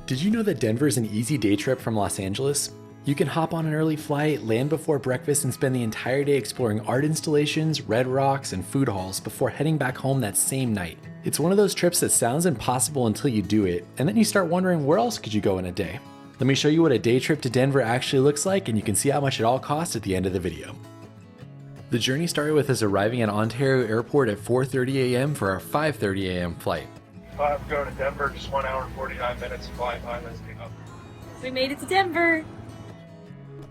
Did you know that Denver is an easy day trip from Los Angeles? You can hop on an early flight, land before breakfast, and spend the entire day exploring art installations, red rocks, and food halls before heading back home that same night. It's one of those trips that sounds impossible until you do it, and then you start wondering where else could you go in a day. Let me show you what a day trip to Denver actually looks like, and you can see how much it all costs at the end of the video. The journey started with us arriving at Ontario Airport at 4:30 a.m. for our 5:30 a.m. flight. I'm going to Denver, just 1 hour and 49 minutes flying time. Let's pick up. We made it to Denver.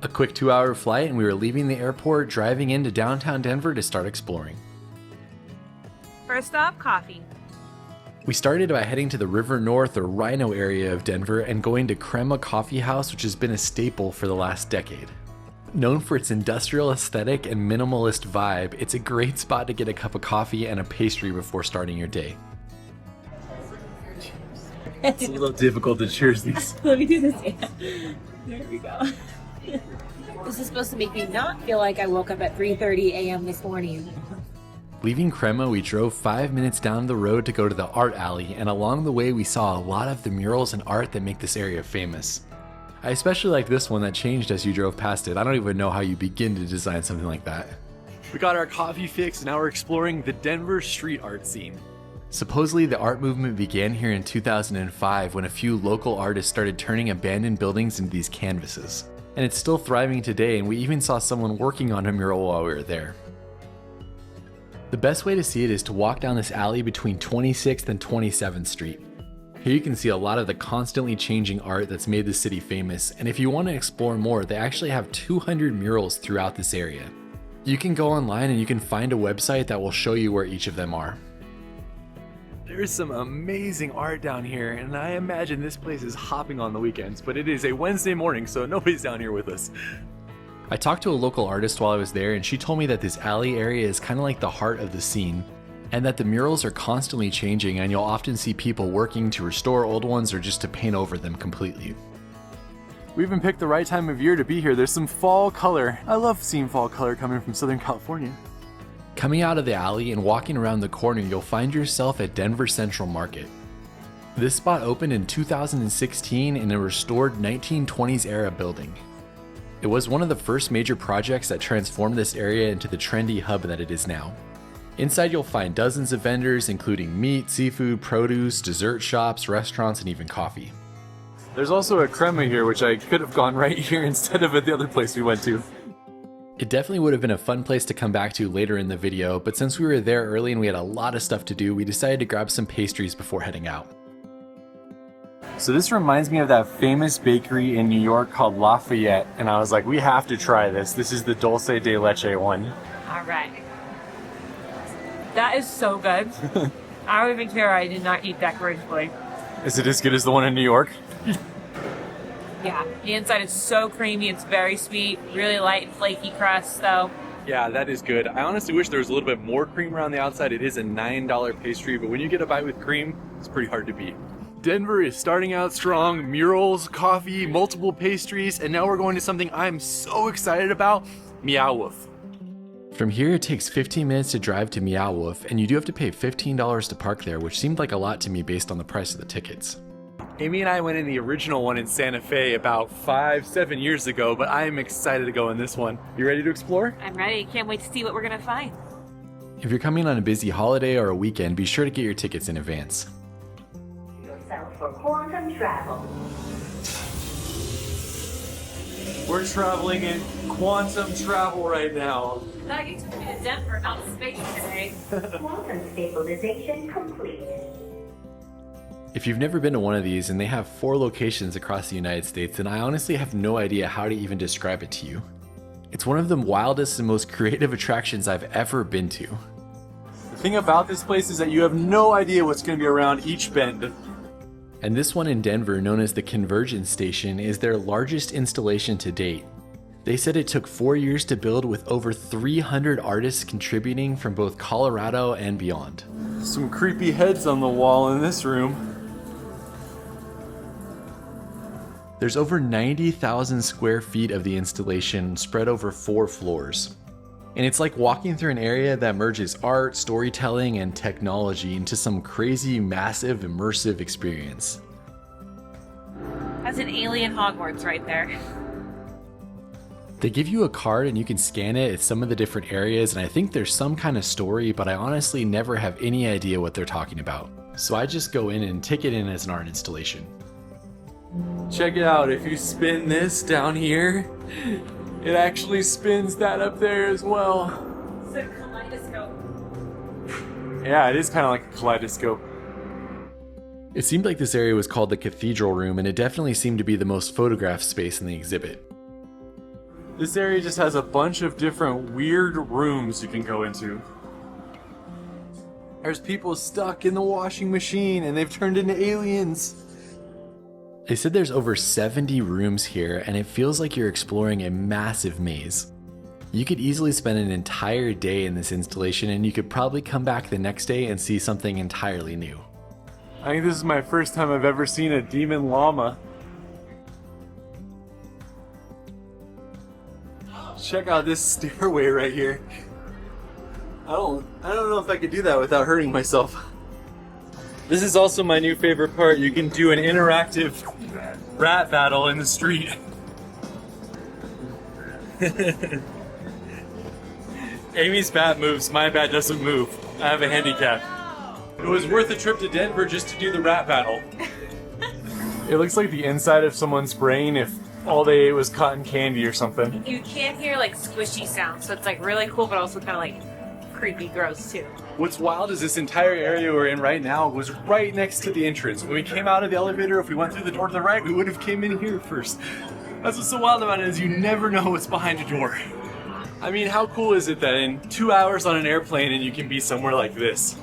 A quick 2-hour flight, and we were leaving the airport, driving into downtown Denver to start exploring. First stop, coffee. We started by heading to the River North or RiNo area of Denver and going to Crema Coffee House, which has been a staple for the last decade. Known for its industrial aesthetic and minimalist vibe, it's a great spot to get a cup of coffee and a pastry before starting your day. It's a little difficult to cheers these. Let me do this. There we go. This is supposed to make me not feel like I woke up at 3:30 a.m. this morning. Leaving Crema, we drove 5 minutes down the road to go to the art alley, and along the way we saw a lot of the murals and art that make this area famous. I especially like this one that changed as you drove past it. I don't even know how you begin to design something like that. We got our coffee fix, and now we're exploring the Denver street art scene. Supposedly, the art movement began here in 2005 when a few local artists started turning abandoned buildings into these canvases. And it's still thriving today, and we even saw someone working on a mural while we were there. The best way to see it is to walk down this alley between 26th and 27th Street. Here you can see a lot of the constantly changing art that's made the city famous, and if you want to explore more, they actually have 200 murals throughout this area. You can go online and you can find a website that will show you where each of them are. There's some amazing art down here, and I imagine this place is hopping on the weekends, but it is a Wednesday morning, so nobody's down here with us. I talked to a local artist while I was there, and she told me that this alley area is kind of like the heart of the scene, and that the murals are constantly changing, and you'll often see people working to restore old ones or just to paint over them completely. We even picked the right time of year to be here. There's some fall color. I love seeing fall color coming from Southern California. Coming out of the alley and walking around the corner, you'll find yourself at Denver Central Market. This spot opened in 2016 in a restored 1920s era building. It was one of the first major projects that transformed this area into the trendy hub that it is now. Inside you'll find dozens of vendors including meat, seafood, produce, dessert shops, restaurants, and even coffee. There's also a Crema here, which I could have gone right here instead of at the other place we went to. It definitely would have been a fun place to come back to later in the video, but since we were there early and we had a lot of stuff to do, we decided to grab some pastries before heading out. So this reminds me of that famous bakery in New York called Lafayette, and I was like, we have to try this. This is the dulce de leche one. All right. That is so good. I don't even care I did not eat that gracefully. Is it as good as the one in New York? Yeah, the inside is so creamy, it's very sweet, really light and flaky crust though. Yeah, that is good. I honestly wish there was a little bit more cream around the outside. It is a $9 pastry, but when you get a bite with cream, it's pretty hard to beat. Denver is starting out strong. Murals, coffee, multiple pastries, and now we're going to something I'm so excited about, Meow Wolf. From here, it takes 15 minutes to drive to Meow Wolf, and you do have to pay $15 to park there, which seemed like a lot to me based on the price of the tickets. Amy and I went in the original one in Santa Fe about 5-7 years ago, but I am excited to go in this one. You ready to explore? I'm ready. Can't wait to see what we're gonna find. If you're coming on a busy holiday or a weekend, be sure to get your tickets in advance. Yourself for quantum travel. We're traveling in quantum travel right now. Thought you took me to Denver, not space today. Quantum stabilization complete. If you've never been to one of these, and they have 4 locations across the United States, then I honestly have no idea how to even describe it to you. It's one of the wildest and most creative attractions I've ever been to. The thing about this place is that you have no idea what's going to be around each bend. And this one in Denver, known as the Convergence Station, is their largest installation to date. They said it took 4 years to build, with over 300 artists contributing from both Colorado and beyond. Some creepy heads on the wall in this room. There's over 90,000 square feet of the installation spread over 4 floors. And it's like walking through an area that merges art, storytelling, and technology into some crazy, massive, immersive experience. That's an alien Hogwarts right there. They give you a card and you can scan it at some of the different areas, and I think there's some kind of story, but I honestly never have any idea what they're talking about. So I just go in and take it in as an art installation. Check it out, if you spin this down here, it actually spins that up there as well. It's a kaleidoscope. Yeah, it is kind of like a kaleidoscope. It seemed like this area was called the Cathedral Room, and it definitely seemed to be the most photographed space in the exhibit. This area just has a bunch of different weird rooms you can go into. There's people stuck in the washing machine and they've turned into aliens. They said there's over 70 rooms here, and it feels like you're exploring a massive maze. You could easily spend an entire day in this installation, and you could probably come back the next day and see something entirely new. I think this is my first time I've ever seen a demon llama. Check out this stairway right here. I don't know if I could do that without hurting myself. This is also my new favorite part. You can do an interactive rat battle in the street. Amy's bat moves, my bat doesn't move. I have a handicap. It was worth a trip to Denver just to do the rat battle. It looks like the inside of someone's brain if all they ate was cotton candy or something. You can't hear like squishy sounds, so it's like really cool, but also kind of like creepy, gross too. What's wild is this entire area we're in right now was right next to the entrance. When we came out of the elevator, if we went through the door to the right, we would have came in here first. That's what's so wild about it, is you never know what's behind a door. I mean, how cool is it that in 2 hours on an airplane and you can be somewhere like this?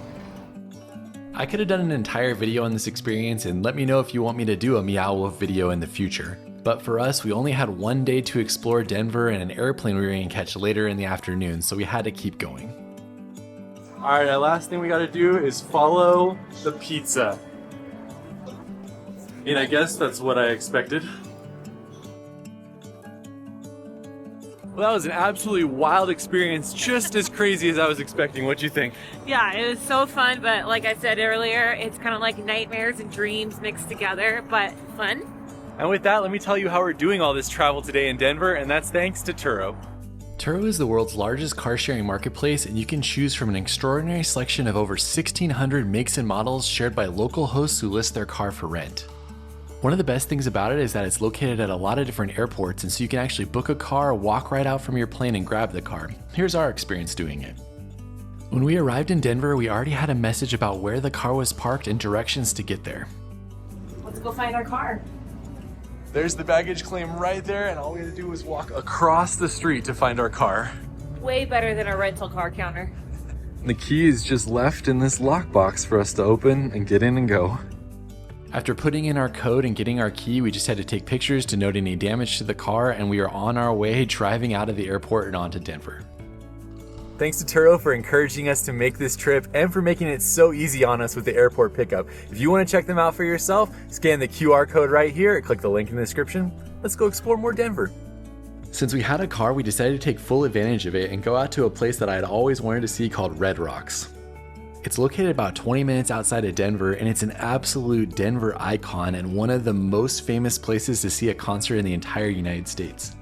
I could have done an entire video on this experience, and let me know if you want me to do a Meow Wolf video in the future. But for us, we only had one day to explore Denver and an airplane we were going to catch later in the afternoon, so we had to keep going. Alright, our last thing we gotta do is follow the pizza. And I guess that's what I expected. Well, that was an absolutely wild experience, just as crazy as I was expecting. What'd you think? Yeah, it was so fun, but like I said earlier, it's kind of like nightmares and dreams mixed together, but fun. And with that, let me tell you how we're doing all this travel today in Denver, and that's thanks to Turo. Turo is the world's largest car sharing marketplace, and you can choose from an extraordinary selection of over 1,600 makes and models shared by local hosts who list their car for rent. One of the best things about it is that it's located at a lot of different airports, and so you can actually book a car, walk right out from your plane and grab the car. Here's our experience doing it. When we arrived in Denver, we already had a message about where the car was parked and directions to get there. Let's go find our car. There's the baggage claim right there, and all we had to do was walk across the street to find our car. Way better than a rental car counter. The key is just left in this lockbox for us to open and get in and go. After putting in our code and getting our key, we just had to take pictures to note any damage to the car, and we are on our way driving out of the airport and onto Denver. Thanks to Turo for encouraging us to make this trip and for making it so easy on us with the airport pickup. If you want to check them out for yourself, scan the QR code right here, click the link in the description. Let's go explore more Denver. Since we had a car, we decided to take full advantage of it and go out to a place that I had always wanted to see called Red Rocks. It's located about 20 minutes outside of Denver, and it's an absolute Denver icon and one of the most famous places to see a concert in the entire United States.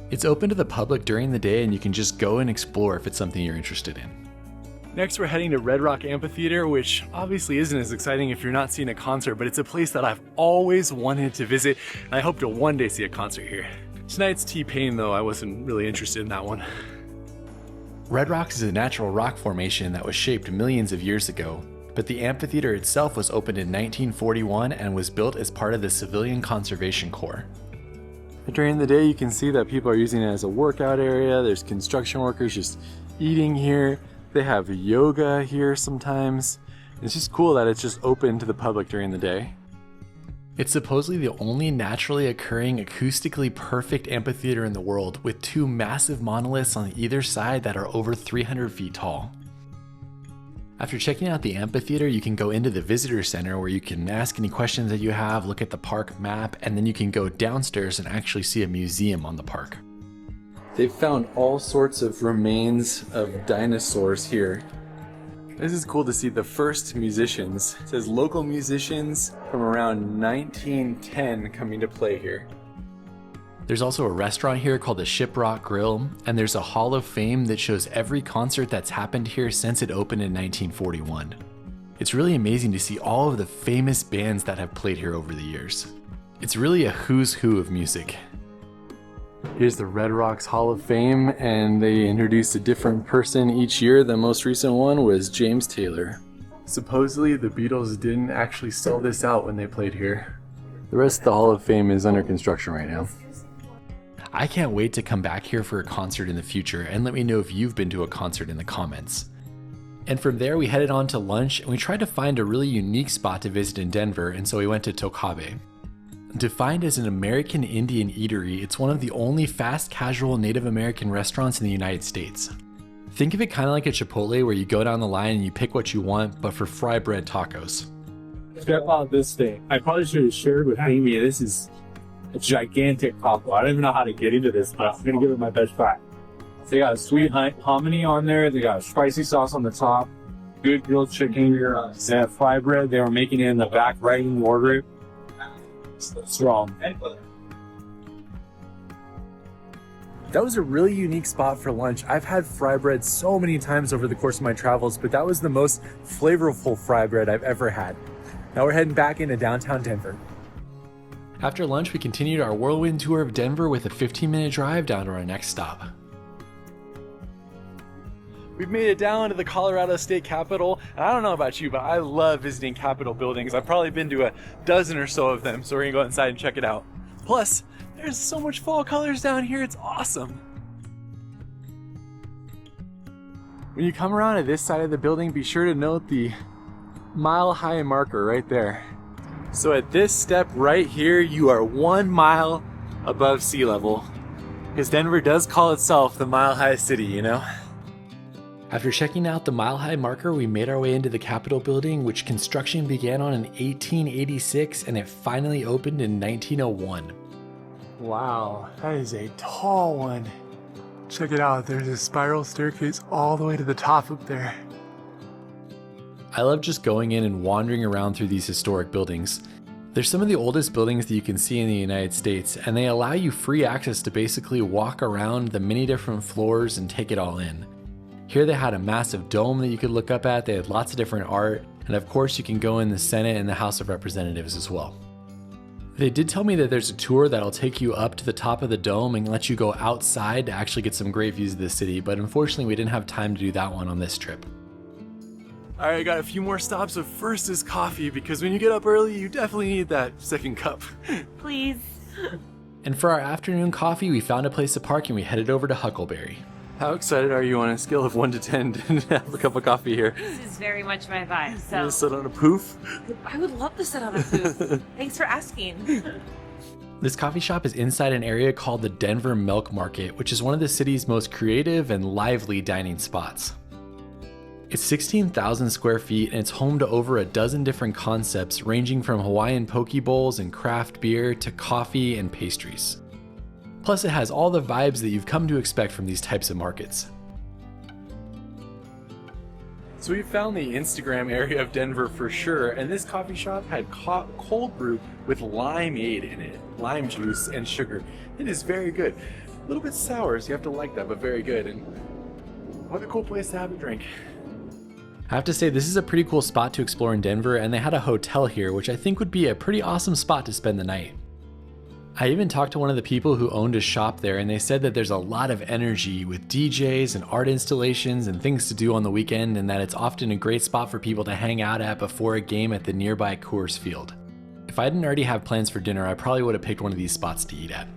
It's open to the public during the day, and you can just go and explore if it's something you're interested in. Next, we're heading to Red Rock Amphitheater, which obviously isn't as exciting if you're not seeing a concert, but it's a place that I've always wanted to visit, and I hope to one day see a concert here. Tonight's T-Pain, though, I wasn't really interested in that one. Red Rocks is a natural rock formation that was shaped millions of years ago, but the amphitheater itself was opened in 1941 and was built as part of the Civilian Conservation Corps. During the day, you can see that people are using it as a workout area. There's construction workers just eating here. They have yoga here sometimes. It's just cool that it's just open to the public during the day. It's supposedly the only naturally occurring acoustically perfect amphitheater in the world, with two massive monoliths on either side that are over 300 feet tall. After checking out the amphitheater, you can go into the visitor center where you can ask any questions that you have, look at the park map, and then you can go downstairs and actually see a museum on the park. They've found all sorts of remains of dinosaurs here. This is cool to see the first musicians. It says local musicians from around 1910 come into play here. There's also a restaurant here called the Shiprock Grill, and there's a Hall of Fame that shows every concert that's happened here since it opened in 1941. It's really amazing to see all of the famous bands that have played here over the years. It's really a who's who of music. Here's the Red Rocks Hall of Fame, and they introduced a different person each year. The most recent one was James Taylor. Supposedly the Beatles didn't actually sell this out when they played here. The rest of the Hall of Fame is under construction right now. I can't wait to come back here for a concert in the future, and let me know if you've been to a concert in the comments. And from there we headed on to lunch, and we tried to find a really unique spot to visit in Denver, and so we went to Tocabe. Defined as an American Indian eatery, it's one of the only fast casual Native American restaurants in the United States. Think of it kind of like a Chipotle where you go down the line and you pick what you want, but for fry bread tacos. Check out this thing. I probably should have shared with Amy. This is a gigantic taco. I don't even know how to get into this, but I'm gonna give it my best shot. They got a sweet hominy on there. They got a spicy sauce on the top. Good grilled chicken. They have fry bread. They were making it in the back right in the order. Strong. That was a really unique spot for lunch. I've had fry bread so many times over the course of my travels, but that was the most flavorful fry bread I've ever had. Now we're heading back into downtown Denver. After lunch, we continued our whirlwind tour of Denver with a 15-minute drive down to our next stop. We've made it down to the Colorado State Capitol, and I don't know about you, but I love visiting Capitol buildings. I've probably been to a dozen or so of them, so we're gonna go inside and check it out. Plus, there's so much fall colors down here, it's awesome. When you come around to this side of the building, be sure to note the mile-high marker right there. So at this step right here, you are 1 mile above sea level, because Denver does call itself the mile-high city, you know? After checking out the mile-high marker, we made our way into the Capitol building, which construction began on in 1886 and it finally opened in 1901. Wow, that is a tall one. Check it out, there's a spiral staircase all the way to the top up there. I love just going in and wandering around through these historic buildings. They're some of the oldest buildings that you can see in the United States, and they allow you free access to basically walk around the many different floors and take it all in. Here they had a massive dome that you could look up at, they had lots of different art, and of course you can go in the Senate and the House of Representatives as well. They did tell me that there's a tour that'll take you up to the top of the dome and let you go outside to actually get some great views of the city, but unfortunately we didn't have time to do that one on this trip. Alright, I got a few more stops, but first is coffee, because when you get up early, you definitely need that second cup. Please. And for our afternoon coffee, we found a place to park and we headed over to Huckleberry. How excited are you on a scale of 1 to 10 to have a cup of coffee here? This is very much my vibe. You So gonna sit on a poof? I would love to sit on a booth. Thanks for asking. This coffee shop is inside an area called the Denver Milk Market, which is one of the city's most creative and lively dining spots. It's 16,000 square feet and it's home to over a dozen different concepts ranging from Hawaiian poke bowls and craft beer to coffee and pastries. Plus it has all the vibes that you've come to expect from these types of markets. So we found the Instagram area of Denver for sure, and this coffee shop had cold brew with limeade in it, lime juice and sugar. It is very good. A little bit sour, so you have to like that, but very good. And what a cool place to have a drink. I have to say, this is a pretty cool spot to explore in Denver, and they had a hotel here, which I think would be a pretty awesome spot to spend the night. I even talked to one of the people who owned a shop there, and they said that there's a lot of energy with DJs and art installations and things to do on the weekend, and that it's often a great spot for people to hang out at before a game at the nearby Coors Field. If I didn't already have plans for dinner, I probably would have picked one of these spots to eat at.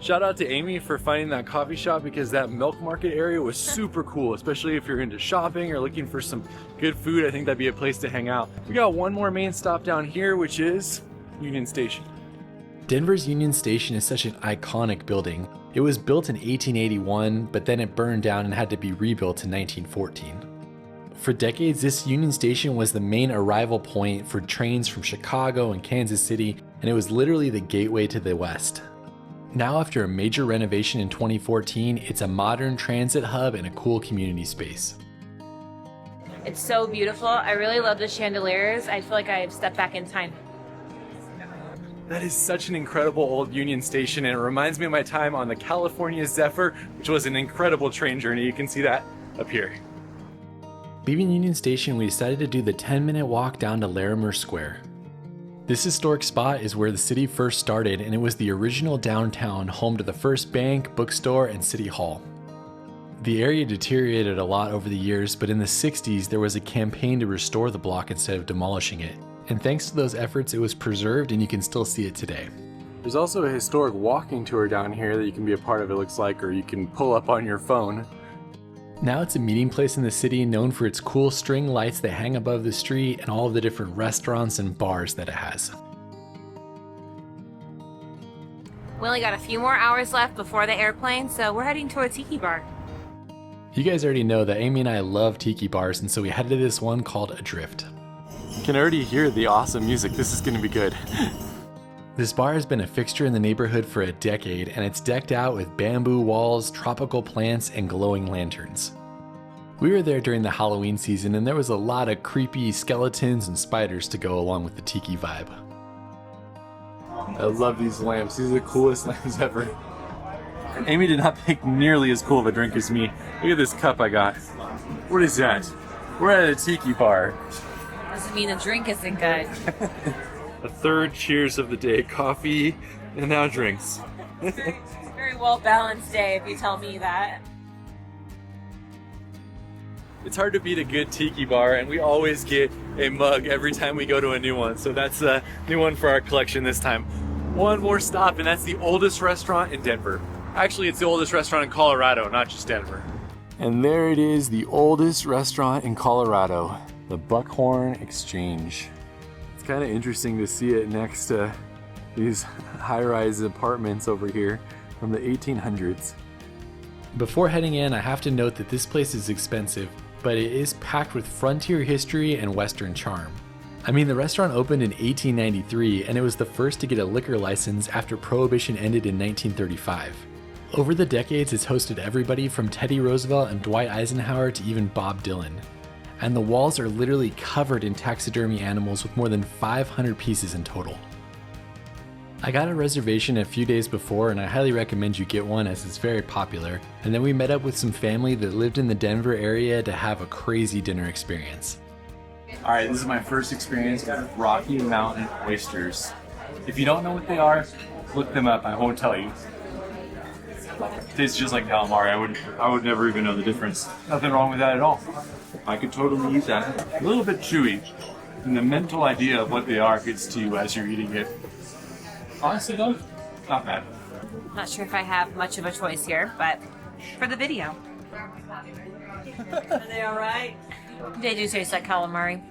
Shout out to Amy for finding that coffee shop, because that milk market area was super cool, especially if you're into shopping or looking for some good food. I think that'd be a place to hang out. We got one more main stop down here, which is Union Station. Denver's Union Station is such an iconic building. It was built in 1881, but then it burned down and had to be rebuilt in 1914. For decades, this Union Station was the main arrival point for trains from Chicago and Kansas City, and it was literally the gateway to the West. Now, after a major renovation in 2014, it's a modern transit hub and a cool community space. It's so beautiful. I really love the chandeliers. I feel like I've stepped back in time. That is such an incredible old Union Station, and it reminds me of my time on the California Zephyr, which was an incredible train journey. You can see that up here. Leaving Union Station, we decided to do the 10-minute walk down to Larimer Square. This historic spot is where the city first started, and it was the original downtown, home to the first bank, bookstore, and city hall. The area deteriorated a lot over the years, but in the 60s there was a campaign to restore the block instead of demolishing it. And thanks to those efforts, it was preserved and you can still see it today. There's also a historic walking tour down here that you can be a part of, it looks like, or you can pull up on your phone. Now it's a meeting place in the city known for its cool string lights that hang above the street and all of the different restaurants and bars that it has. We only got a few more hours left before the airplane, so we're heading to a tiki bar. You guys already know that Amy and I love tiki bars, and so we headed to this one called Adrift. You can already hear the awesome music. This is going to be good. This bar has been a fixture in the neighborhood for a decade, and it's decked out with bamboo walls, tropical plants, and glowing lanterns. We were there during the Halloween season, and there was a lot of creepy skeletons and spiders to go along with the tiki vibe. I love these lamps. These are the coolest lamps ever. Amy did not pick nearly as cool of a drink as me. Look at this cup I got. What is that? We're at a tiki bar. Doesn't mean the drink isn't good. A third cheers of the day. Coffee and now drinks. Very well balanced day if you tell me that. It's hard to beat a good tiki bar, and we always get a mug every time we go to a new one. So that's a new one for our collection this time. One more stop, and that's the oldest restaurant in Denver. Actually, it's the oldest restaurant in Colorado, not just Denver. And there it is, the oldest restaurant in Colorado, the Buckhorn Exchange. It's kind of interesting to see it next to these high-rise apartments over here from the 1800s. Before heading in, I have to note that this place is expensive, but it is packed with frontier history and Western charm. I mean, the restaurant opened in 1893, and it was the first to get a liquor license after Prohibition ended in 1935. Over the decades, it's hosted everybody from Teddy Roosevelt and Dwight Eisenhower to even Bob Dylan. And the walls are literally covered in taxidermy animals with more than 500 pieces in total. I got a reservation a few days before, and I highly recommend you get one as it's very popular. And then we met up with some family that lived in the Denver area to have a crazy dinner experience. All right, this is my first experience with Rocky Mountain oysters. If you don't know what they are, look them up. I won't tell you. It tastes just like calamari. I would never even know the difference. Nothing wrong with that at all. I could totally eat that. A little bit chewy, and the mental idea of what they are gets to you as you're eating it. Honestly though, not bad. Not sure if I have much of a choice here, but for the video. Are they all right? They do taste like calamari.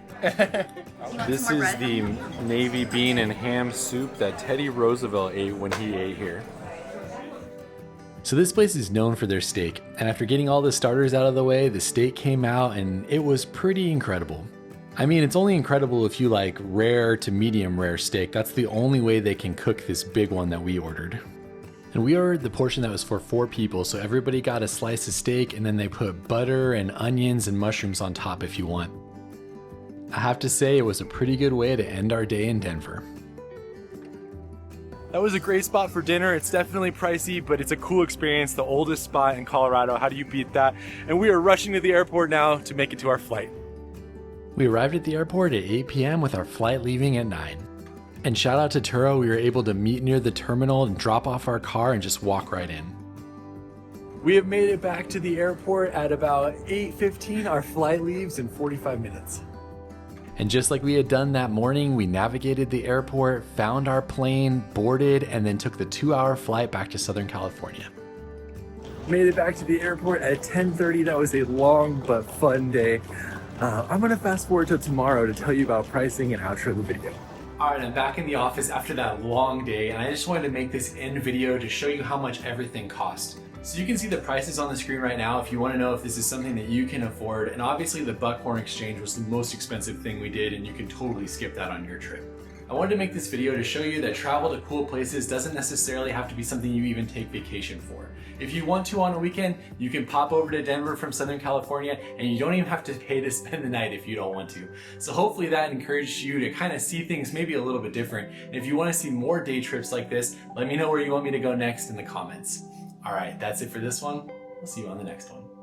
This is the navy bean and ham soup that Teddy Roosevelt ate when he ate here. So this place is known for their steak, and after getting all the starters out of the way, the steak came out and it was pretty incredible. I mean, it's only incredible if you like rare to medium rare steak. That's the only way they can cook this big one that we ordered. And we ordered the portion that was for 4 people, so everybody got a slice of steak, and then they put butter and onions and mushrooms on top if you want. I have to say, it was a pretty good way to end our day in Denver. That was a great spot for dinner. It's definitely pricey, but it's a cool experience. The oldest spot in Colorado. How do you beat that? And we are rushing to the airport now to make it to our flight. We arrived at the airport at 8 p.m. with our flight leaving at 9. And shout out to Turo, we were able to meet near the terminal and drop off our car and just walk right in. We have made it back to the airport at about 8:15. Our flight leaves in 45 minutes. And just like we had done that morning, we navigated the airport, found our plane, boarded, and then took the 2-hour flight back to Southern California. Made it back to the airport at 10:30. That was a long but fun day. I'm gonna fast forward to tomorrow to tell you about pricing and outro the video. All right, I'm back in the office after that long day, and I just wanted to make this end video to show you how much everything cost. So you can see the prices on the screen right now if you want to know if this is something that you can afford. And obviously the Buckhorn Exchange was the most expensive thing we did, and you can totally skip that on your trip. I wanted to make this video to show you that travel to cool places doesn't necessarily have to be something you even take vacation for. If you want to on a weekend, you can pop over to Denver from Southern California and you don't even have to pay to spend the night if you don't want to. So hopefully that encouraged you to kind of see things maybe a little bit different. And if you want to see more day trips like this, let me know where you want me to go next in the comments. All right, that's it for this one. We'll see you on the next one.